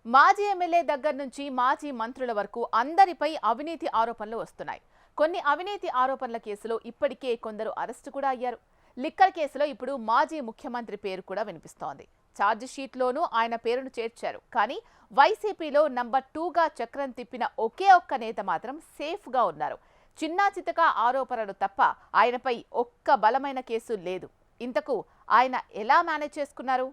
మాజీ ఎమ్మెల్యే దగ్గర నుంచి మాజీ మంత్రుల వరకు అందరిపై అవినీతి ఆరోపణలు వస్తున్నాయి. కొన్ని అవినీతి ఆరోపణల కేసులో ఇప్పటికే కొందరు అరెస్టు కూడా అయ్యారు. లిక్కర్ కేసులో ఇప్పుడు మాజీ ముఖ్యమంత్రి పేరు కూడా వినిపిస్తోంది. ఛార్జ్ షీట్లోనూ ఆయన పేరును చేర్చారు. కానీ వైసీపీలో నంబర్ 2గా చక్రం తిప్పిన ఒకే ఒక్క నేత మాత్రం సేఫ్గా ఉన్నారు. చిన్నా చితక ఆరోపణలు తప్ప ఆయనపై ఒక్క బలమైన కేసు లేదు. ఇంతకు ఆయన ఎలా మేనేజ్ చేసుకున్నారు?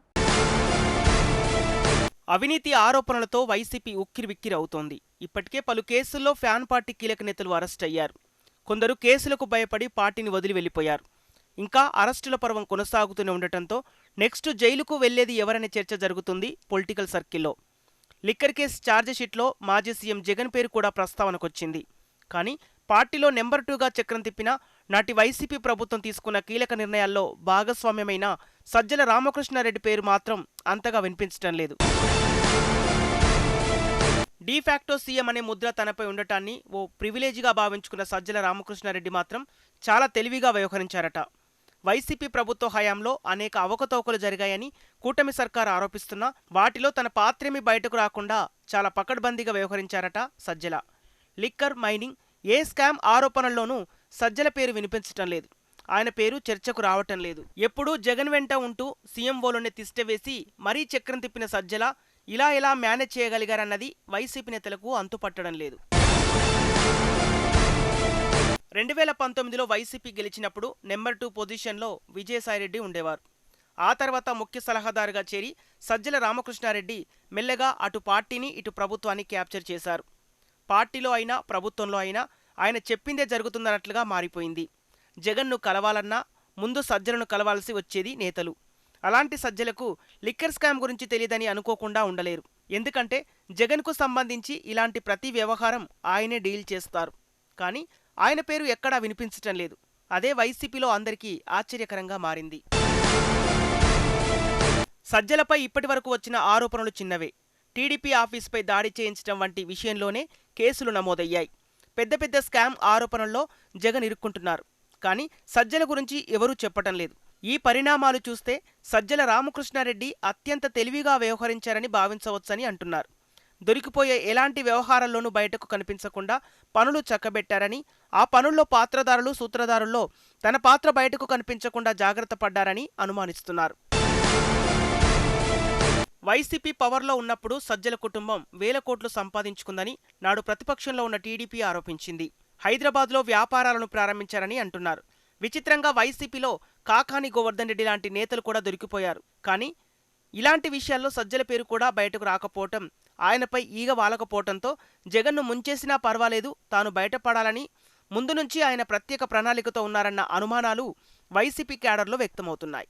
అవినీతి ఆరోపణలతో వైసీపీ ఉక్కిరిబిక్కిరి అవుతోంది. ఇప్పటికే పలు కేసుల్లో ఫ్యాన్ పార్టీ కీలక నేతలు అరెస్ట్ అయ్యారు. కొందరు కేసులకు భయపడి పార్టీని వదిలి వెళ్లిపోయారు. ఇంకా అరెస్టుల పర్వం కొనసాగుతూనే ఉండటంతో నెక్స్ట్ జైలుకు వెళ్లేది ఎవరనే చర్చ జరుగుతుంది పొలిటికల్ సర్కిల్లో. లిక్కర్ కేసు ఛార్జిషీట్లో మాజీ సీఎం జగన్ పేరు కూడా ప్రస్తావనకొచ్చింది. కానీ పార్టీలో నెంబర్ 2గా చక్రం తిప్పిన నాటి వైసీపీ ప్రభుత్వం తీసుకున్న కీలక నిర్ణయాల్లో భాగస్వామ్యమైన సజ్జల రామకృష్ణారెడ్డి పేరు మాత్రం అంతగా వినిపించడం లేదు. డీఫాక్టో సీఎం అనే ముద్ర తనపై ఉండటాన్ని ఓ ప్రివిలేజ్గా భావించుకున్న సజ్జల రామకృష్ణారెడ్డి మాత్రం చాలా తెలివిగా వ్యవహరించారట. వైసీపీ ప్రభుత్వ హయాంలో అనేక అవకతవకలు జరిగాయని కూటమి సర్కారు ఆరోపిస్తున్నా వాటిలో తన పాత్రేమీ బయటకు రాకుండా చాలా పకడ్బందీగా వ్యవహరించారట సజ్జల. లిక్కర్, మైనింగ్, ఏ స్కామ్ ఆరోపణల్లోనూ సజ్జల పేరు వినిపించటం లేదు. ఆయన పేరు చర్చకు రావటం లేదు. ఎప్పుడూ జగన్ వెంట ఉంటూ సీఎంఓలోనే తిష్టవేసి మరీ చక్రం తిప్పిన సజ్జల ఇలా ఎలా మేనేజ్ చేయగలిగారన్నది వైసీపీ నేతలకు అంతుపట్టడం లేదు. 2019లో వైసీపీ గెలిచినప్పుడు నెంబర్ 2 పొజిషన్లో విజయసాయిరెడ్డి ఉండేవారు. ఆ తర్వాత ముఖ్య సలహాదారుగా చేరి సజ్జల రామకృష్ణారెడ్డి మెల్లగా అటు పార్టీని ఇటు ప్రభుత్వాన్ని క్యాప్చర్ చేశారు. పార్టీలో అయినా ప్రభుత్వంలో అయినా ఆయన చెప్పిందే జరుగుతుందన్నట్లుగా మారిపోయింది. జగన్ను కలవాలన్నా ముందు సజ్జలను కలవాల్సి వచ్చేది నేతలు. అలాంటి సజ్జలకు లిక్కర్ స్కామ్ గురించి తెలియదని అనుకోకుండా ఉండలేరు. ఎందుకంటే జగన్కు సంబంధించి ఇలాంటి ప్రతి వ్యవహారం ఆయనే డీల్ చేస్తారు. కానీ ఆయన పేరు ఎక్కడా వినిపించటం లేదు. అదే వైసీపీలో అందరికీ ఆశ్చర్యకరంగా మారింది. సజ్జలపై ఇప్పటి వరకు వచ్చిన ఆరోపణలు చిన్నవే. టీడీపీ ఆఫీసుపై దాడి చేయించడం వంటి విషయంలోనే కేసులు నమోదయ్యాయి. పెద్ద పెద్ద స్కామ్ ఆరోపణల్లో జగన్ ఇరుక్కుంటున్నారు. కానీ సజ్జల గురించి ఎవరూ చెప్పటం లేదు. ఈ పరిణామాలు చూస్తే సజ్జల రామకృష్ణారెడ్డి అత్యంత తెలివిగా వ్యవహరించారని భావించవచ్చని అంటున్నారు. దొరికిపోయే ఎలాంటి వ్యవహారాల్లోనూ బయటకు కనిపించకుండా పనులు చక్కబెట్టారని, ఆ పనుల్లో పాత్రదారులు సూత్రధారుల్లో తన పాత్ర బయటకు కనిపించకుండా జాగ్రత్త పడ్డారని అనుమానిస్తున్నారు. వైసీపీ పవర్లో ఉన్నప్పుడు సజ్జల కుటుంబం వేల కోట్లు సంపాదించుకుందని నాడు ప్రతిపక్షంలో ఉన్న టీడీపీ ఆరోపించింది. హైదరాబాద్లో వ్యాపారాలను ప్రారంభించారని అంటున్నారు. విచిత్రంగా వైసీపీలో కాకాని గోవర్ధన్ రెడ్డి లాంటి నేతలు కూడా దొరికిపోయారు. కానీ ఇలాంటి విషయాల్లో సజ్జల పేరు కూడా బయటకు రాకపోవటం, ఆయనపై ఈగ వాలకపోవటంతో జగన్ను ముంచేసినా పర్వాలేదు, తాను బయటపడాలని ముందు నుంచి ఆయన ప్రత్యేక ప్రణాళికతో ఉన్నారన్న అనుమానాలు వైసీపీ క్యాడర్లో వ్యక్తమవుతున్నాయి.